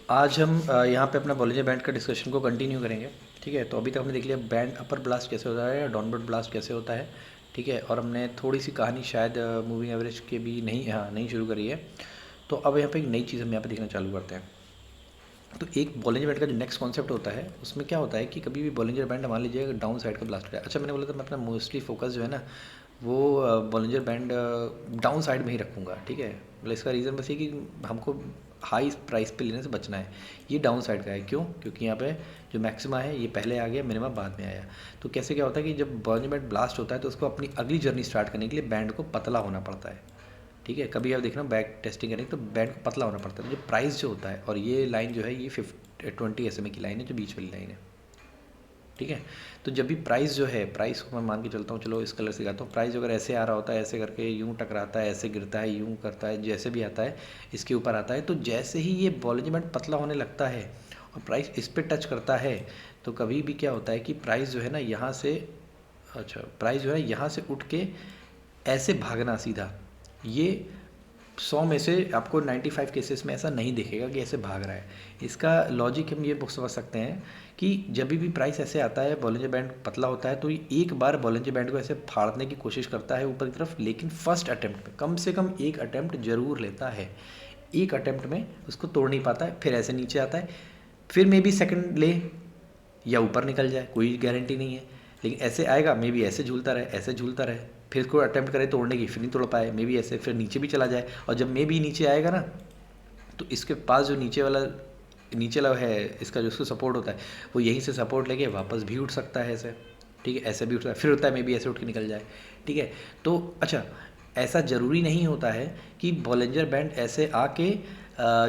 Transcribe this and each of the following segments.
आज हम यहाँ पे अपना बॉलिंजर बैंड का डिस्कशन को कंटिन्यू करेंगे। ठीक है, तो अभी तक हमने देख लिया बैंड अपर ब्लास्ट कैसे होता है या डाउनवर्ड ब्लास्ट कैसे होता है। ठीक है, और हमने थोड़ी सी कहानी शायद मूविंग एवरेज के भी नहीं शुरू करी है। तो अब यहाँ पे एक नई चीज़ हम यहाँ पे देखना चालू करते हैं। तो एक बॉलिंजर बैंड का जो नेक्स्ट कॉन्सेप्ट होता है उसमें क्या होता है कि कभी भी बॉलिंजर बैंड मान लीजिए डाउन साइड का ब्लास्ट है। अच्छा, मैंने बोला था मैं अपना मोस्टली फोकस जो है ना वो बॉलिंजर बैंड डाउन साइड में ही रखूँगा। ठीक है, मतलब इसका रीज़न बस ये कि हमको हाई प्राइस पे लेने से बचना है। ये डाउन साइड का है, क्यों? क्योंकि यहाँ पे जो मैक्सिमा है ये पहले आ गया, मिनिमम बाद में आया। तो कैसे क्या होता है कि जब बॉलिंजर बैंड ब्लास्ट होता है तो उसको अपनी अगली जर्नी स्टार्ट करने के लिए बैंड को पतला होना पड़ता है। ठीक है, कभी आप देखना बैक टेस्टिंग करेंगे तो बैंड को पतला होना पड़ता है। तो जो प्राइस जो होता है, और ये लाइन जो है ये 20 SMA की लाइन है, जो बीच वाली लाइन है। ठीक है, तो जब भी प्राइस जो है, प्राइस को मैं मान के चलता हूँ, चलो इस कलर से दिखाता हूँ। प्राइस अगर ऐसे आ रहा होता है, ऐसे करके यूँ टकराता है, ऐसे गिरता है, यूँ करता है, जैसे भी आता है इसके ऊपर आता है। तो जैसे ही ये बॉलिंजर बैंड पतला होने लगता है और प्राइस इस पर टच करता है तो कभी भी क्या होता है कि प्राइस जो है ना यहाँ से, अच्छा प्राइस जो है यहाँ से उठ के ऐसे भागना सीधा। ये 100 में से आपको 95 केसेस में ऐसा नहीं दिखेगा कि ऐसे भाग रहा है। इसका लॉजिक हम ये समझ सकते हैं कि जब भी प्राइस ऐसे आता है, बॉलिंजर बैंड पतला होता है, तो ये एक बार बॉलिंजर बैंड को ऐसे फाड़ने की कोशिश करता है ऊपर की तरफ, लेकिन फर्स्ट अटैम्प्ट में कम से कम एक अटैम्प्ट जरूर लेता है। एक अटैम्प्ट में उसको तोड़ नहीं पाता है, फिर ऐसे नीचे आता है, फिर मे बी सेकंड ले या ऊपर निकल जाए, कोई गारंटी नहीं है। लेकिन ऐसे आएगा, मे बी ऐसे झूलता रहे, ऐसे झूलता रहे, फिर कोई अटैम्प्ट करे तोड़ने की, फिर नहीं तोड़ पाए, मे बी ऐसे, फिर नीचे भी चला जाए। और जब मे बी नीचे आएगा ना, तो इसके पास जो नीचे वाला है, इसका जो उसको सपोर्ट होता है, वो यहीं से सपोर्ट लेके वापस भी उठ सकता है ऐसे। ठीक है, ऐसे भी उठता है, फिर होता है मे बी ऐसे उठ के निकल जाए। ठीक है, तो अच्छा, ऐसा ज़रूरी नहीं होता है कि बॉलिंजर बैंड ऐसे आके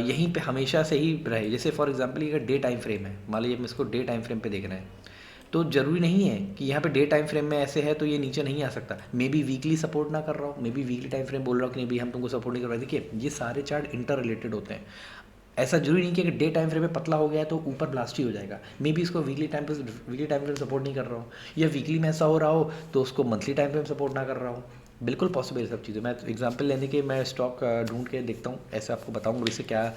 यहीं पे हमेशा से ही रहे। जैसे फॉर एग्जांपल अगर डे टाइम फ्रेम है, मान लीजिए हम इसको डे टाइम फ्रेम पे देखना है, तो ज़रूरी नहीं है कि यहाँ पे डे टाइम फ्रेम में ऐसे है तो ये नीचे नहीं आ सकता। मे बी वीकली सपोर्ट ना कर रहा हूँ, may be weekly time frame बोल रहा हूँ कि नहीं भी हम तुमको सपोर्ट नहीं कर रहे। देखिए ये सारे चार्ट इंटर रिलेटेड होते हैं। ऐसा जरूरी नहीं कि अगर डे टाइम फ्रेम में पतला हो गया है तो ऊपर ब्लास्ट ही हो जाएगा। मे बी इसको वीकली टाइम फ्रेम सपोर्ट नहीं कर रहा हूँ, या वीकली में ऐसा हो रहा हो तो उसको मंथली टाइम फ्रेम सपोर्ट ना कर रहा हूँ। बिल्कुल पॉसिबल है सब चीज़ें। मैं एग्जांपल लेने के मैं स्टॉक ढूंढ के देखता हूँ, ऐसे आपको बताऊँगा इससे क्या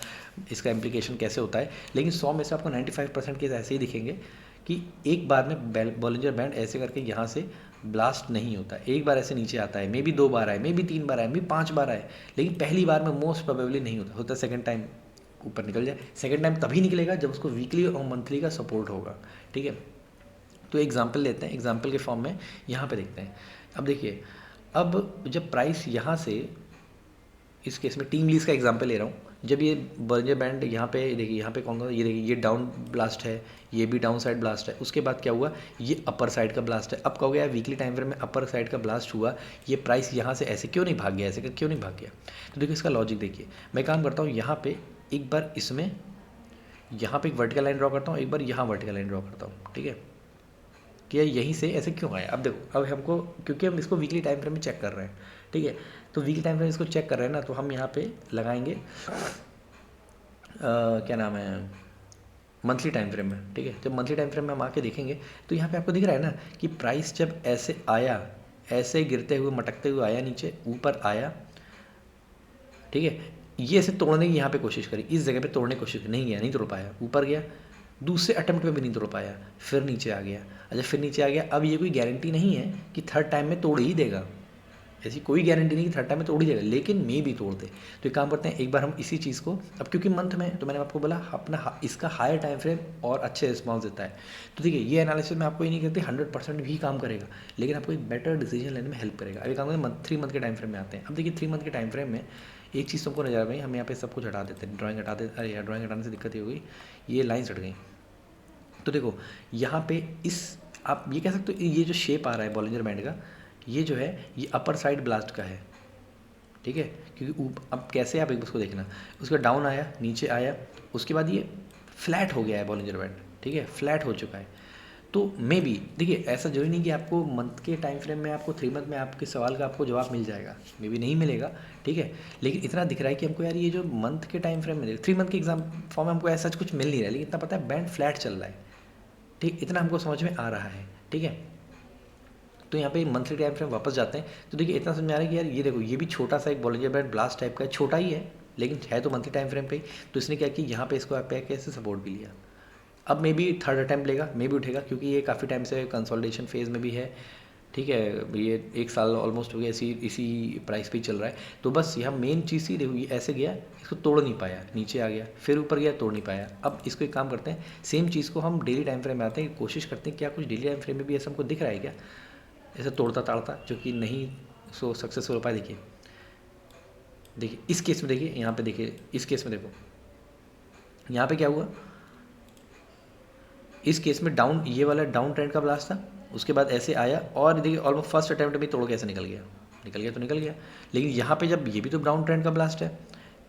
इसका इम्प्लीकेशन कैसे होता है। लेकिन 100 में से आपको 95% केस ऐसे ही दिखेंगे कि एक बार में बॉलिंजर बैंड ऐसे करके यहाँ से ब्लास्ट नहीं होता। एक बार ऐसे नीचे आता है, मे बी 2 बार आए, मे बी 3 बार आए, मे बी 5 बार आए, लेकिन पहली बार में मोस्ट प्रोबेबली नहीं होता सेकंड टाइम ऊपर निकल जाए। सेकंड टाइम तभी निकलेगा जब उसको वीकली और मंथली का सपोर्ट होगा। ठीक है, तो एग्जांपल लेते हैं, एग्जांपल के फॉर्म में यहाँ पे देखते हैं। अब देखिए, अब जब प्राइस यहाँ से, इस केस में टीम लीज का एग्जांपल ले रहा हूँ, जब ये बॉलिंजर बैंड यहाँ पे देखिए, यहाँ पे कौन सा, ये देखिए ये डाउन ब्लास्ट है, ये भी डाउन साइड ब्लास्ट है। उसके बाद क्या हुआ, ये अपर साइड का ब्लास्ट है। अब कहोगे यार वीकली टाइम फ्रेम में अपर साइड का ब्लास्ट हुआ, ये प्राइस यहाँ से ऐसे क्यों नहीं भाग गया, ऐसे क्यों नहीं भाग गया? तो देखिए इसका लॉजिक देखिए, मैं काम करता हूँ यहाँ पे एक बार इसमें, यहाँ पे एक वर्टिकल लाइन ड्रॉ करता हूँ, एक बार यहाँ वर्टिकल लाइन ड्रॉ करता हूँ। ठीक है, कि यार यहीं से ऐसे क्यों आया। अब देखो, अब हमको, क्योंकि हम इसको वीकली टाइम फ्रेम में चेक कर रहे हैं। ठीक है, तो वीकली टाइम फ्रेम इसको चेक कर रहे हैं ना, तो हम यहाँ पे लगाएंगे क्या नाम है, मंथली टाइम फ्रेम में। ठीक है, जब मंथली टाइम फ्रेम में हम आके देखेंगे तो यहाँ पे आपको दिख रहा है ना कि प्राइस जब ऐसे आया, ऐसे गिरते हुए मटकते हुए आया, नीचे ऊपर आया। ठीक है, ये ऐसे तोड़ने की यहाँ पे कोशिश करी, इस जगह पे तोड़ने की कोशिश नहीं गया, नहीं तोड़ पाया, ऊपर गया, दूसरे अटेम्प्ट में भी नहीं तोड़ पाया, फिर नीचे आ गया। अच्छा, फिर नीचे आ गया, अब ये कोई गारंटी नहीं है कि थर्ड टाइम में तोड़ ही देगा, ऐसी कोई गारंटी नहीं कि थर्ड टाइम में तोड़ ही देगा, लेकिन मे भी तोड़ दे। तो एक काम करते हैं, एक बार हम इसी चीज़ को, अब क्योंकि मंथ में, तो मैंने आपको बोला अपना इसका हायर टाइम फ्रेम और अच्छे रिस्पॉन्स देता है। तो देखिए ये एनालिसिस में आपको ये नहीं कहते 100% भी काम करेगा, लेकिन आपको एक बेटर डिसीजन लेने में हेल्प करेगा। अभी काम करते हैं 3 मंथ के टाइम फ्रेम में आते हैं। अब देखिए 3 मंथ के टाइम फ्रेम में एक चीज़ तुमको नजर आ गई, हम यहाँ पे सब कुछ हटा देते हैं, ड्राइंग हटा देते, अरे यार ड्राइंग हटाने से दिक्कत ही हो गई, ये लाइन्स हट गई। तो देखो यहाँ पे इस, आप ये कह सकते हो ये जो शेप आ रहा है बॉलिंजर बैंड का, ये जो है ये अपर साइड ब्लास्ट का है। ठीक है, क्योंकि अब कैसे आप एक उसको देखना, उसका डाउन आया, नीचे आया, उसके बाद ये फ्लैट हो गया है बॉलिंजर बैंड। ठीक है, फ्लैट हो चुका है। तो मे बी देखिए, ऐसा जरूरी नहीं कि आपको मंथ के टाइम फ्रेम में, आपको 3 मंथ में आपके सवाल का आपको जवाब मिल जाएगा, मे बी नहीं मिलेगा। ठीक है, लेकिन इतना दिख रहा है कि हमको यार ये जो मंथ के टाइम फ्रेम में 3 मंथ के एग्जाम फॉर्म में हमको ऐसा कुछ मिल नहीं रहा है, लेकिन इतना पता है बैंड फ्लैट चल रहा है। ठीक, इतना हमको समझ में आ रहा है। ठीक है, तो यहाँ पे मंथली टाइम फ्रेम वापस जाते हैं, तो देखिए इतना समझ में आ रहा है कि यार ये देखो, ये भी छोटा सा एक बॉलिंजर बैंड ब्लास्ट टाइप का है, छोटा ही है लेकिन है तो मंथली टाइम फ्रेम पे ही, तो इसने क्या कि यहाँ पे इसको पे कैसे सपोर्ट भी लिया। अब मे बी थर्ड अटैम्प्ट लेगा, मे बी उठेगा, क्योंकि ये काफ़ी टाइम से कंसोलिडेशन फेज़ में भी है, ठीक है। ये 1 साल ऑलमोस्ट हो गया इसी इसी प्राइस पे ही चल रहा है। तो बस यहाँ मेन चीज़ ही देखो, ये ऐसे गया, इसको तोड़ नहीं पाया, नीचे आ गया, फिर ऊपर गया, तोड़ नहीं पाया। अब इसको एक काम करते हैं, सेम चीज़ को हम डेली टाइम फ्रेम में आते हैं, कोशिश करते हैं क्या कुछ डेली टाइम फ्रेम में भी ऐसा हमको दिख रहा है क्या, ऐसे तोड़ता ताड़ता, जो कि नहीं सो सक्सेसफुल हो पाया। देखिए देखिए इस केस में, देखिए यहाँ पे, देखिए इस केस में देखो, यहाँ पे क्या हुआ, इस केस में डाउन, ये वाला डाउन ट्रेंड का ब्लास्ट था, उसके बाद ऐसे आया और देखिए ऑलमोस्ट फर्स्ट अटैम्प्ट में तोड़ के ऐसे निकल गया, निकल गया तो निकल गया। लेकिन यहाँ पे जब ये भी तो डाउन ट्रेंड का ब्लास्ट है,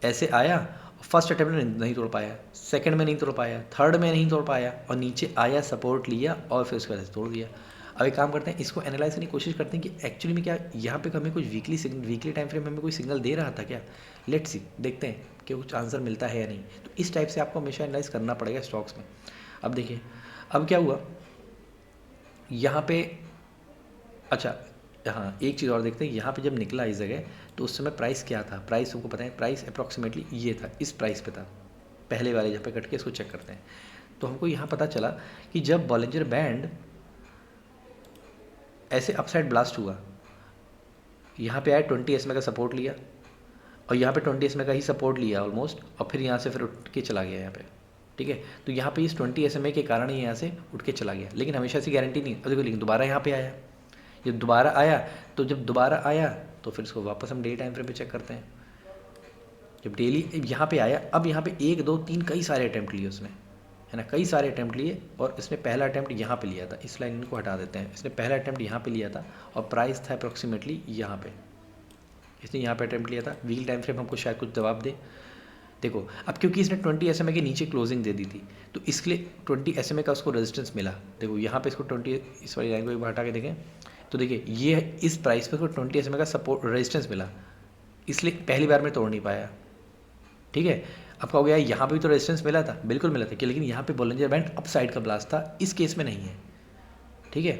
ऐसे आया, फर्स्ट अटैम्प्ट में नहीं तोड़ पाया, सेकंड में नहीं तोड़ पाया, थर्ड में नहीं तोड़ पाया, और नीचे आया, सपोर्ट लिया और फिर उसके बाद तोड़ दिया। अब एक काम करते हैं, इसको एनालाइज करने की कोशिश करते हैं कि एक्चुअली में क्या यहाँ पे हमें कुछ वीकली टाइम फ्रेम में हमें कोई सिग्नल दे रहा था क्या। लेट्स सी, देखते हैं कि कुछ आंसर मिलता है या नहीं। तो इस टाइप से आपको हमेशा एनालाइज करना पड़ेगा स्टॉक्स में। अब देखिए, अब क्या हुआ यहाँ पे, अच्छा हाँ एक चीज़ और देखते हैं, यहाँ पे जब निकला इस जगह तो उस समय प्राइस क्या था। प्राइस हमको पता है, प्राइस अप्रॉक्सीमेटली ये था, इस प्राइस पे था, पहले वाले जहाँ पे कट के इसको चेक करते हैं। तो हमको यहाँ पता चला कि जब बॉलिंजर बैंड ऐसे अपसाइड ब्लास्ट हुआ, यहाँ पे आया 20 SMA का सपोर्ट लिया, और यहाँ पे 20 SMA का ही सपोर्ट लिया ऑलमोस्ट, और फिर यहाँ से फिर उठ के चला गया यहाँ पे, ठीक है। तो यहाँ पे इस 20 SMA के कारण ही यहाँ से उठ के चला गया, लेकिन हमेशा ऐसी गारंटी नहीं। अब देखो, लेकिन दोबारा यहाँ पे आया, जब दोबारा आया, तो जब दोबारा आया तो फिर इसको वापस हम डेली टाइम फ्रेम पे चेक करते हैं। जब डेली यहाँ पे आया, अब यहाँ पे 1 2 3 कई सारे अटैम्प्ट लिए उसने, है ना, कई सारे अटैम्प्ट लिए, और इसने पहला अटैम्प्ट यहाँ पे लिया था, इस लाइन को हटा देते हैं, इसने पहला अटैम्प्ट यहाँ पे लिया था और प्राइस था अप्रॉक्सीमेटली यहाँ पे, इसने यहाँ पे अटैम्प्ट लिया था। वीकली टाइम फ्रेम हमको शायद कुछ जवाब दे। देखो अब क्योंकि इसने 20 SMA के नीचे क्लोजिंग दे दी थी, तो इसलिए 20 SMA का उसको रेजिस्टेंस मिला। देखो यहाँ पे इसको 20, इस वाली लाइन को एक बार हटा के देखें तो देखिए ये इस प्राइस पे उसको 20 SMA का सपोर्ट रेजिस्टेंस मिला, इसलिए पहली बार में तोड़ नहीं पाया, ठीक है। अब क्या हो गया, यहाँ पे भी तो रेजिस्टेंस मिला था, बिल्कुल मिला था कि, लेकिन यहाँ पे बॉलिंजर बैंड अप साइड का ब्लास्ट था, इस केस में नहीं है, ठीक है।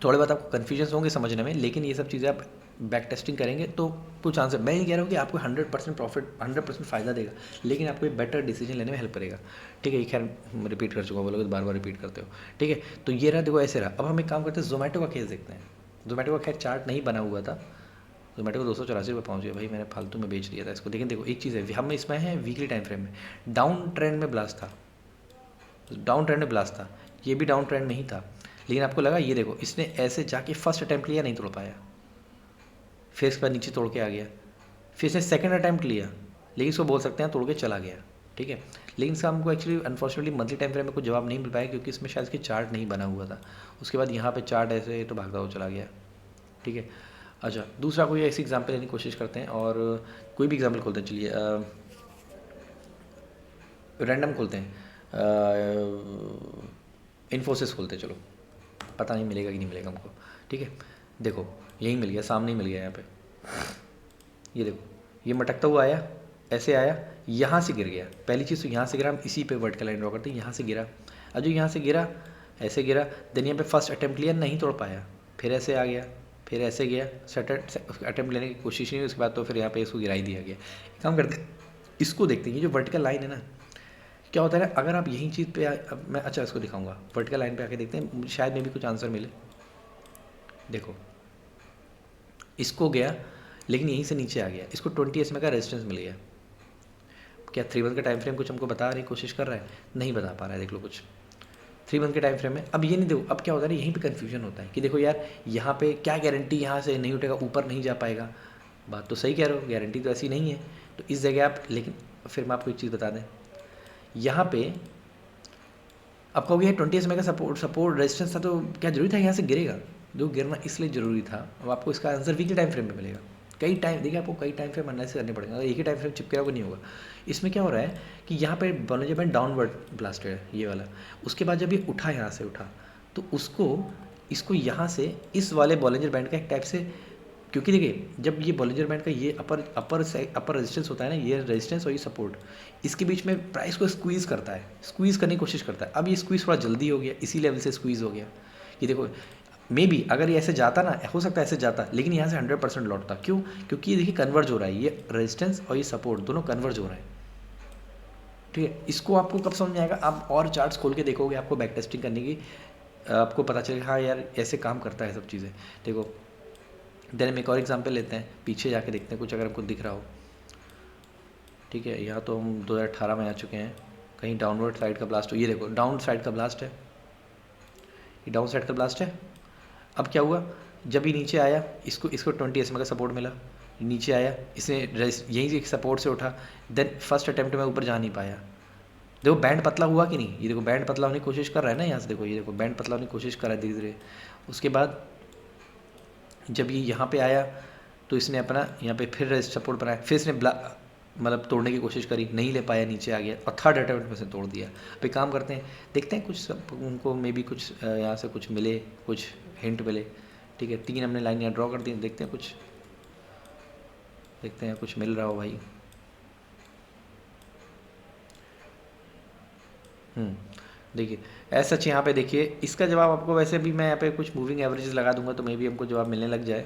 थोड़े बहुत आपको कन्फ्यूजन होंगे समझने में, लेकिन ये सब चीज़ें आप बैक टेस्टिंग करेंगे तो कुछ आंसर, मैं ये कह रहा हूँ कि आपको 100% प्रॉफिट, 100% फ़ायदा देगा, लेकिन आपको एक बेटर डिसीजन लेने में हेल्प करेगा, ठीक है। ये खैर रिपीट कर चुका हूँ, बोलोगे तो बार बार रिपीट करते हो, ठीक है। तो ये रहा, देखो ऐसे रहा। अब हम एक काम करते हैं, जोमेटो का केस देखते हैं। जोमेटो का खैर चार्ट नहीं बना हुआ था, जोमेटो को 284 रुपये पहुँच गया, भाई मैंने फालतू में बेच दिया था इसको। लेकिन देखो एक चीज़ है, हम इसमें है वीकली टाइम फ्रेम में, डाउन ट्रेंड में ब्लास्ट था, डाउन ट्रेंड में ब्लास्ट था, ये भी डाउन ट्रेंड में ही था, लेकिन आपको लगा, ये देखो इसने ऐसे जाके फर्स्ट अटैम्प्ट लिया, नहीं तोड़ पाया, फिर इसके बाद नीचे तोड़ के आ गया, फिर इसने सेकंड अटैम्प्ट लिया, लेकिन इसको बोल सकते हैं तोड़ के चला गया, ठीक है। लेकिन इसका हमको actually unfortunately monthly time frame में कुछ जवाब नहीं मिल पाया, क्योंकि इसमें शायद इसकी चार्ट नहीं बना हुआ था। उसके बाद यहाँ पे चार्ट ऐसे तो भागता हुआ चला गया, ठीक है। अच्छा, दूसरा कोई ऐसी एग्जाम्पल लेने की कोशिश करते हैं, और कोई भी एग्जाम्पल खोलते हैं, चलिए रैंडम खोलते हैं, इन्फोसिस खोलते हैं, चलो पता नहीं मिलेगा कि नहीं मिलेगा हमको, ठीक है। देखो यही मिल गया, सामने ही मिल गया यहाँ पे, ये देखो ये मटकता हुआ आया, ऐसे आया, यहाँ से गिर गया। पहली चीज़ तो यहाँ से गिरा, हम इसी पे वर्टिकल लाइन ड्रॉ करते हैं, यहाँ से गिरा, अब जो यहाँ से गिरा, ऐसे गिरा, देन यहाँ पे फर्स्ट अटैम्प्ट लिया, नहीं तोड़ पाया, फिर ऐसे आ गया, फिर ऐसे गया, सेकंड अटैम्प्ट लेने की कोशिश नहीं, उसके बाद तो फिर यहाँ पे इसको गिरा ही दिया गया। काम करते हैं, इसको देखते हैं, ये जो वर्टिकल लाइन है ना, क्या होता है ना, अगर आप यही चीज़ पे अब मैं, अच्छा इसको दिखाऊंगा, वर्टिकल लाइन पे आके देखते हैं, शायद में भी कुछ आंसर मिले। देखो इसको गया, लेकिन यहीं से नीचे आ गया, इसको 20 SMA का रेजिस्टेंस मिल गया। क्या 3 मंथ का टाइम फ्रेम कुछ हमको बता रही कोशिश कर रहा है, नहीं बता पा रहा है, देख लो कुछ 3 मंथ के टाइम फ्रेम में। अब ये नहीं, देखो अब क्या होता है ना, यहीं पे कन्फ्यूजन होता है कि देखो यार यहाँ पे क्या गारंटी, यहाँ से नहीं उठेगा, ऊपर नहीं जा पाएगा। बात तो सही कह रहे हो, गारंटी तो ऐसी नहीं है, तो इस जगह आप, लेकिन फिर मैं आपको एक चीज़ बता दें, यहाँ पे आप कहोगे यार 20 SMA का सपोर्ट रेजिस्टेंस था, तो क्या जरूरी था यहाँ से गिरेगा, जो गिरना इसलिए ज़रूरी था। अब आपको इसका आंसर वीकली टाइम फ्रेम में मिलेगा, कई टाइम, देखिए आपको कई टाइम फ्रेम एनालिसिस करने पड़ेगा, अगर एक ही टाइम फ्रेम चिपके रहोगे नहीं होगा। इसमें क्या हो रहा है कि यहाँ पे बॉलिंजर बैंड डाउनवर्ड ब्लास्टेड है, ये वाला, उसके बाद जब ये उठा, यहाँ से उठा, तो इसको यहाँ से इस वाले बॉलिंजर बैंड का एक टाइप से, क्योंकि देखिए जब ये बॉलिंजर बैंड का ये अपर रेजिस्टेंस होता है ना, ये रेजिस्टेंस और ये सपोर्ट, इसके बीच में प्राइस को स्क्वीज़ करता है, स्क्वीज़ करने की कोशिश करता है। अब ये स्क्वीज़ थोड़ा जल्दी हो गया, इसी लेवल से स्क्वीज़ हो गया, ये देखो मे बी अगर ये ऐसे जाता ना, हो सकता है ऐसे जाता, लेकिन यहाँ से 100% लौटता। क्यों? क्योंकि ये देखिए कन्वर्ज हो रहा है, ये रेजिस्टेंस और ये सपोर्ट दोनों कन्वर्ज हो रहे हैं। ठीक है, इसको आपको कब समझ में आएगा? आप और चार्ट्स खोल के देखोगे, आपको बैक टेस्टिंग करने की आपको पता चलेगा हाँ यार ऐसे काम करता है सब चीज़ें। देखो देन हम एक और एग्जांपल लेते हैं, पीछे जाके देखते हैं कुछ अगर हमको दिख रहा हो। ठीक है, यहाँ तो हम 2018 में आ चुके हैं, कहीं डाउनवर्ड साइड का ब्लास्ट हो, ये देखो डाउन साइड का ब्लास्ट है, ये डाउन साइड का ब्लास्ट है। अब क्या हुआ, जब ये नीचे आया, इसको इसको 20 SMA का सपोर्ट मिला, नीचे आया, इसने यहीं से सपोर्ट से उठा, देन फर्स्ट अटैम्प्ट में ऊपर जा नहीं पाया। देखो बैंड पतला हुआ कि नहीं, ये देखो बैंड पतला होने की कोशिश कर रहा है ना यहाँ से, देखो ये देखो बैंड पतला होने की कोशिश कर रहा है धीरे धीरे। उसके बाद जब ये यहाँ पे आया तो इसने अपना यहाँ पे फिर सपोर्ट बनाया, फिर इसने मतलब तोड़ने की कोशिश करी, नहीं ले पाया, नीचे आ गया और थर्ड अटैम्प्ट में से तोड़ दिया। अब काम करते हैं, देखते हैं कुछ उनको मे बी कुछ यहाँ से कुछ मिले, कुछ हिंट मिले। ठीक है, 3 हमने लाइन यहाँ ड्रॉ कर दी, देखते हैं कुछ, देखते हैं कुछ मिल रहा हो भाई। देखिए ऐसा सच यहाँ पे देखिए, इसका जवाब आपको वैसे भी मैं यहाँ पे कुछ मूविंग एवरेजेस लगा दूंगा तो मे भी हमको जवाब मिलने लग जाए,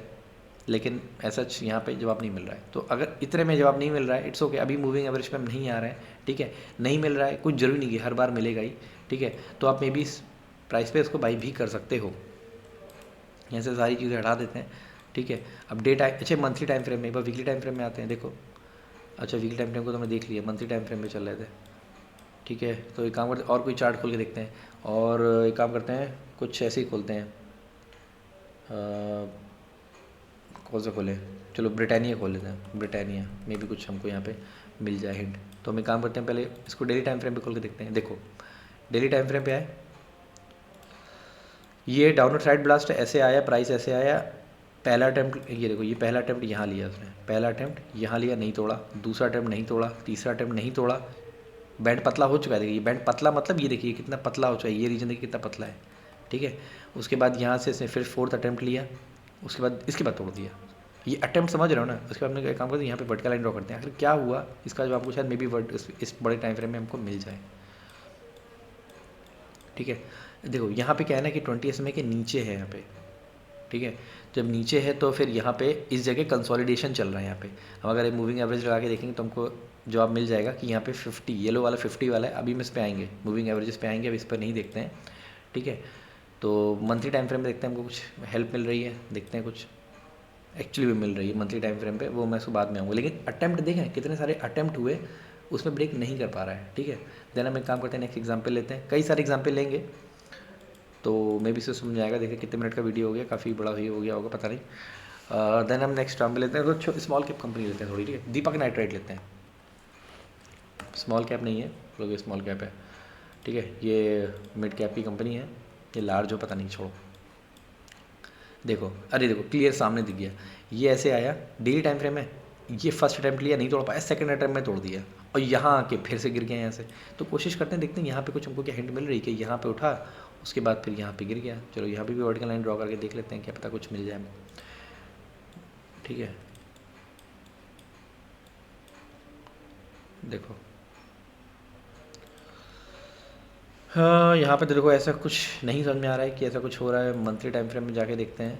लेकिन ऐसा यहाँ पे जवाब नहीं मिल रहा है। तो अगर इतने में जवाब नहीं मिल रहा है, इट्स ओके, अभी मूविंग एवरेज पे हम नहीं आ रहे हैं। ठीक है, नहीं मिल रहा है, कुछ जरूरी नहीं है हर बार मिलेगा ही। ठीक है, तो आप मे बी इस प्राइस पे इसको बाई भी कर सकते हो। यहाँ से सारी चीज़ें हटा देते हैं। ठीक है, अब डे टाइम, अच्छा मंथली टाइम फ्रेम में, एक बार वीकली टाइम फ्रेम में आते हैं। देखो अच्छा वीकली टाइम फ्रेम को तो हमने देख लिया, मंथली टाइम फ्रेम में चल रहे थे। ठीक है, तो एक काम करते हैं और कोई चार्ट खोल के देखते हैं, और एक काम करते हैं कुछ ऐसे ही खोलते हैं, कौन सा खोलें, चलो ब्रिटानिया खोल लेते हैं, ब्रिटानिया में भी कुछ हमको यहाँ पे मिल जाए हिंट। तो हम एक काम करते हैं, पहले इसको डेली टाइम फ्रेम पे खोल के देखते हैं। देखो डेली टाइम फ्रेम पे आए, ये डाउनवर्ड साइड ब्लास्ट ऐसे आया, प्राइस ऐसे आया, पहला अटैम्प्ट, ये देखो ये पहला अटैम्प्ट यहाँ लिया उसने, पहला अटैम्प्ट यहाँ लिया, नहीं तोड़ा, दूसरा अटैम्प्ट नहीं तोड़ा, तीसरा अटैम्प्ट नहीं तोड़ा, बैंड पतला हो चुका है। देखिए बैंड पतला मतलब ये देखिए कितना पतला हो चुका है, ये रीजन देखिए कितना पतला है। ठीक है, उसके बाद यहाँ से इसने फिर फोर्थ अटैम्प्ट लिया, उसके बाद इसके बाद तोड़ दिया। ये अटैम्प्ट समझ रहे हो ना? उसके बाद हमने काम करते हैं, यहाँ पे वर्टिकल लाइन ड्रॉ करते हैं, आखिर क्या हुआ इसका जवाब आपको शायद मे बी इस बड़े टाइम फ्रेम में हमको मिल जाए। ठीक है, देखो यहाँ पे क्या है ना कि 20 SMA के नीचे है यहाँ पे। ठीक है, जब नीचे है तो फिर यहाँ पे इस जगह कंसोलिडेशन चल रहा है। यहाँ पे हम अगर मूविंग एवरेज लगा के देखेंगे तो हमको जवाब मिल जाएगा कि यहाँ पे 50 येलो वाला 50 वाला है। अभी हम इस पे आएंगे, मूविंग एवरेजेस पे आएंगे, अब इस पर नहीं देखते हैं। ठीक है, तो मंथली टाइम फ्रेम में देखते हैं हमको कुछ हेल्प मिल रही है, देखते हैं कुछ एक्चुअली भी मिल रही है मंथली टाइम फ्रेम पे, वो मैं उसको बाद में आऊँगा। लेकिन अटैम्प्ट देखें कितने सारे अटैम्प्ट हुए, उसमें ब्रेक नहीं कर पा रहा है। ठीक है, देन हम एक काम करते हैं, नेक्स्ट एग्जाम्पल लेते हैं, कई सारे एग्जाम्पल लेंगे तो मे भी से समझ आएगा। देखिए कितने मिनट का वीडियो हो गया, काफ़ी बड़ा ही हो गया होगा, पता नहीं। देन हम नेक्स्ट एग्जाम्पल लेते हैं, तो स्मॉल कैप कंपनी लेते हैं थोड़ी। ठीक है, दीपक नाइट्राइट लेते हैं, स्मॉल कैप नहीं है, लोग स्मॉल कैप है। ठीक है, ये मिड कैप की कंपनी है, ये लार्ज हो पता नहीं, छोड़ो। देखो अरे देखो क्लियर सामने दिख गया, ये ऐसे आया, डेली टाइम फ्रेम है, ये फर्स्ट अटैम्प्ट लिया नहीं तोड़ पाया, सेकंड अटैम्प्ट में तोड़ दिया और यहाँ आके फिर से गिर गया यहाँ से। तो कोशिश करते हैं, देखते हैं यहाँ पे कुछ हमको क्या हिंट मिल रही है कि यहाँ पे उठा, उसके बाद फिर यहाँ पे गिर गया। चलो यहाँ पे भी वर्टिकल लाइन ड्रॉ करके देख लेते हैं, क्या पता कुछ मिल जाए। ठीक है, देखो हाँ यहाँ पे तो देखो ऐसा कुछ नहीं समझ में आ रहा है कि ऐसा कुछ हो रहा है। मंथली टाइम फ्रेम में जाके देखते हैं।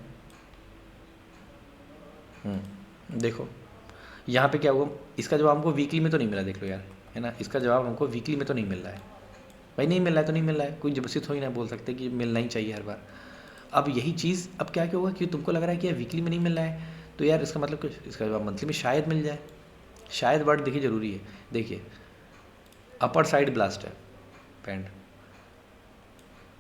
देखो यहाँ पे क्या हुआ, इसका जवाब हमको वीकली में तो नहीं मिला, देख लो यार, है ना, इसका जवाब हमको वीकली में तो नहीं मिल रहा है भाई, नहीं मिल रहा है तो नहीं मिल रहा है, कोई जबरदस्ती थोड़ी ना बोल सकते कि मिलना ही चाहिए हर बार। अब यही चीज़ अब क्या क्या होगा कि तुमको लग रहा है कि यार वीकली में नहीं मिल रहा है, तो यार इसका मतलब कुछ, इसका जवाब मंथली में शायद मिल जाए। शायद वर्ड देखिए ज़रूरी है। देखिए अपर साइड ब्लास्ट है बैंड,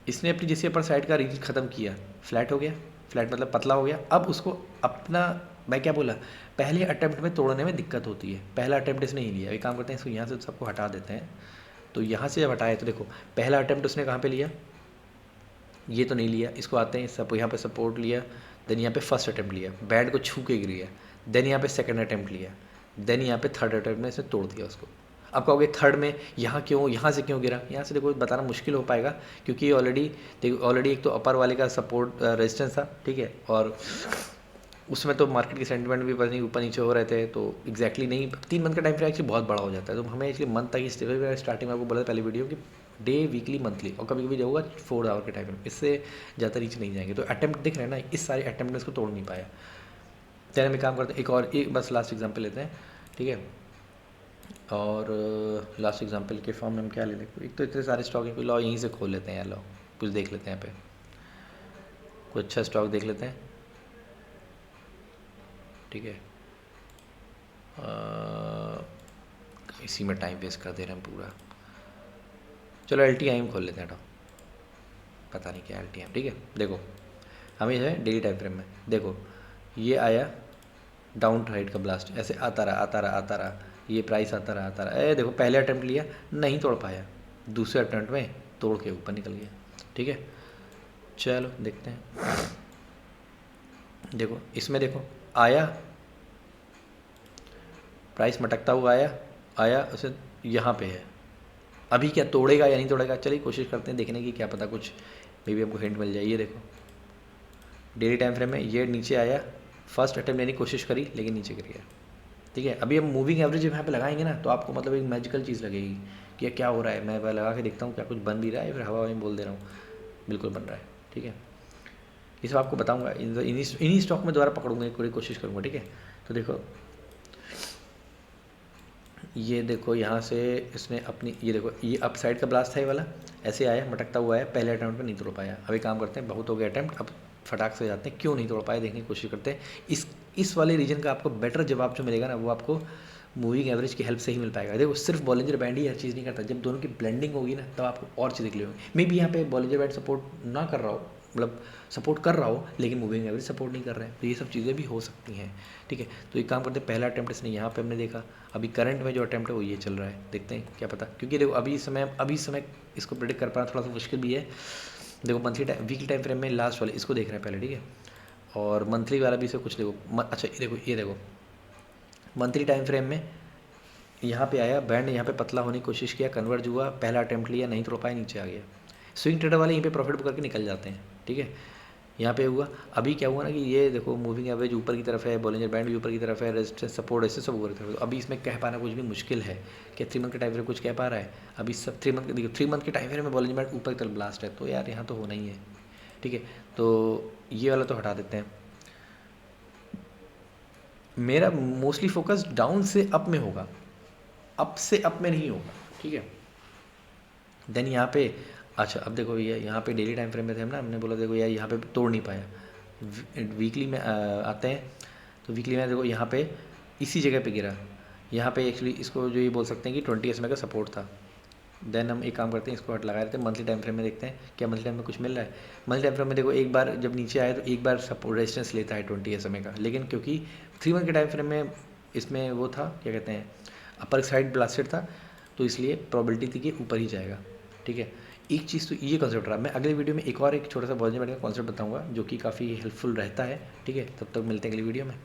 इसने अपनी जैसे अपर साइड का रीजन ख़त्म किया, फ्लैट हो गया, फ्लैट मतलब पतला हो गया। अब उसको अपना, मैं क्या बोला, पहले अटैम्प्ट में तोड़ने में दिक्कत होती है, पहला अटैम्प्ट इसने ही लिया। एक काम करते हैं, इसको यहाँ से सबको हटा देते हैं। तो यहाँ से जब हटाए तो देखो पहला अटैम्प्ट उसने कहाँ पे लिया, ये तो नहीं लिया, इसको आते हैं सब, यहाँ पे सपोर्ट लिया, देन यहाँ पे फर्स्ट अटैम्प्ट लिया, बैंड को छू के गिर गया, देन यहाँ पे सेकंड अटैम्प्ट लिया, देन यहाँ पे थर्ड अटैम्प्ट में इसने तोड़ दिया उसको। अब कहोगे थर्ड में यहाँ क्यों, यहाँ से क्यों गिरा, यहाँ से देखो बताना मुश्किल हो पाएगा, क्योंकि ये ऑलरेडी देखो ऑलरेडी एक तो अपर वाले का सपोर्ट रेजिस्टेंस था। ठीक है, और उसमें तो मार्केट की सेंटिमेंट भी पता नहीं ऊपर नीचे हो रहे थे, तो एग्जैक्टली नहीं, 3 मंथ का टाइम फ्रेम एक्चुअली बहुत बड़ा हो जाता है। तो हमें एक्चुअली मंथ तक स्टार्टिंग में आपको बोला था पहले वीडियो कि डे, वीकली, मंथली, और कभी कभी जाऊँगा 4 आवर के टाइम फ्रेम, इससे ज़्यादा नीचे नहीं जाएंगे। तो अटैम्प्ट दिख रहे हैं ना, इस सारे अटैम्प्ट में इसको तोड़ नहीं पाया। चलिए हम एक काम करते हैं, एक बस लास्ट एग्जाम्पल लेते हैं, ठीक है। और लास्ट एग्जांपल के फॉर्म में हम क्या ले लें, एक तो इतने सारे स्टॉक हैं, कोई लो यहीं से खोल लेते हैं यार, लो कुछ देख लेते हैं यहाँ पे, कोई अच्छा स्टॉक देख लेते हैं, ठीक है। इसी में टाइम वेस्ट कर दे रहे हैं हम पूरा। चलो LTIM खोल लेते हैं, हटाओ, पता नहीं क्या LTIM, ठीक है। देखो हमें है डेली टाइम फ्रेम में, देखो ये आया डाउन राइट का ब्लास्ट, ऐसे आता रहा आता रहा आता रहा, ये प्राइस आता रहा आता रहा, देखो पहले अटैम्प्ट लिया नहीं तोड़ पाया, दूसरे अटैम्प्ट में तोड़ के ऊपर निकल गया, ठीक है। चलो देखते हैं, देखो इसमें देखो आया, प्राइस मटकता हुआ आया आया, उसे यहाँ पे है, अभी क्या तोड़ेगा या नहीं तोड़ेगा, चलिए कोशिश करते हैं देखने की, क्या पता कुछ मे भी हमको हिंट मिल जाए। ये देखो डेली टाइम फ्रेम में ये नीचे आया, फर्स्ट अटैम्प्ट लेने की कोशिश करी लेकिन नीचे गिर गया, ठीक है। अभी हम मूविंग एवरेज यहाँ पे लगाएंगे ना, तो आपको मतलब एक मैजिकल चीज़ लगेगी कि ये क्या हो रहा है, मैं वह लगा के देखता हूँ क्या कुछ बन भी रहा है, फिर हवा में बोल दे रहा हूँ बिल्कुल बन रहा है, ठीक है। ये सब आपको बताऊँगा, इन्हीं स्टॉक में दोबारा पकड़ूंगा, एक पूरी कोशिश करूँगा, ठीक है। तो देखो ये देखो यहाँ से इसने अपनी, ये देखो ये अप साइड का ब्लास्ट था ये वाला, ऐसे आया मटकता हुआ है, पहले अटैम्प्ट में नहीं तोड़ पाया। अभी काम करते हैं, बहुत हो गया अटैम्प्ट, अब फटाक से जाते हैं क्यों नहीं तोड़ पाए देखने की कोशिश करते हैं। इस वाले रीजन का आपको बेटर जवाब जो मिलेगा ना, वो आपको मूविंग एवरेज की हेल्प से ही मिल पाएगा। देखो सिर्फ बॉलिंजर बैंड ही हर चीज़ नहीं करता, जब दोनों की ब्लेंडिंग होगी ना तब आपको और चीज़ें क्लियर होगी। मे बी यहाँ पे बॉलिंजर बैंड सपोर्ट ना कर रहा हो, मतलब सपोर्ट कर रहा हो लेकिन मूविंग एवरेज सपोर्ट नहीं कर रहे हैं, तो ये सब चीज़ें भी हो सकती हैं, ठीक है। तो एक काम करते हैं, पहला अटैम्प्ट इसने यहाँ पे हमने देखा, अभी करंट में जो अटैम्प्ट है वो ये चल रहा है, देखते हैं क्या पता, क्योंकि देखो अभी समय इसको प्रेडिक्ट कर पाना थोड़ा सा मुश्किल भी है। देखो वीकली टाइम फ्रेम में लास्ट वाले इसको देख रहे हैं पहले, ठीक है, और मंथली वाला भी इसे कुछ देखो, अच्छा ये देखो मंथली टाइम फ्रेम में यहाँ पे आया बैंड, यहाँ पे पतला होने की कोशिश किया, कन्वर्ज हुआ, पहला अटैम्प्ट लिया नहीं तोड़ पाया, नीचे आ गया। स्विंग ट्रेडर वाले यहीं पे प्रॉफिट बुक करके निकल जाते हैं, ठीक है। यहाँ पे हुआ, अभी क्या हुआ ना कि ये देखो मूविंग एवरेज ऊपर की तरफ है, बॉलिंजर बैंड भी ऊपर की तरफ है, रेजिस्टेंस सपोर्ट ऐसे सब ऊपर की तरफ है। तो अभी इसमें कह पाना कुछ भी मुश्किल है कि 3 मंथ के टाइम फ्रेम कुछ कह पा रहा है। अभी सब 3 मंथ देखिए, 3 मंथ के टाइम फ्रेम में बॉलिंजर बैंड ऊपर की तरफ ब्लास्ट है, तो यार यहाँ तो होना ही है, ठीक है। तो ये वाला तो हटा देते हैं, मेरा मोस्टली फोकस डाउन से अप में होगा, अप से अप में नहीं होगा, ठीक है। देन यहाँ पे अच्छा अब देखो ये यहाँ पे डेली टाइम फ्रेम में थे हम ना, हमने बोला देखो यार यहाँ पे तोड़ नहीं पाया, वीकली में आते हैं, तो वीकली में देखो यहाँ पे इसी जगह पे गिरा, यहाँ पे एक्चुअली इसको जो ये बोल सकते हैं कि 20 SMA का सपोर्ट था। देन हम एक काम करते हैं, इसको हट लगा देते हैं, मंथली टाइम फ्रेम में देखते हैं क्या मंथली टाइम में कुछ मिल रहा है। मंथली टाइम फ्रेम में देखो एक बार जब नीचे आए तो एक बार सपोर्ट रेजिस्टेंस लेता है 20 SMA का, लेकिन क्योंकि 3 मंथ के टाइम फ्रेम में इसमें वो था क्या कहते हैं अपर साइड ब्लास्टेड था, तो इसलिए प्रोबेबिलिटी थी कि ऊपर ही जाएगा, ठीक है। एक चीज़ तो ये कॉन्सेप्ट रहा, मैं अगले वीडियो में एक छोटा सा बॉलिंजर बैंड का कॉन्सेप्ट बताऊंगा जो कि काफ़ी हेल्पफुल रहता है, ठीक है। तब तक मिलते हैं अगली वीडियो में।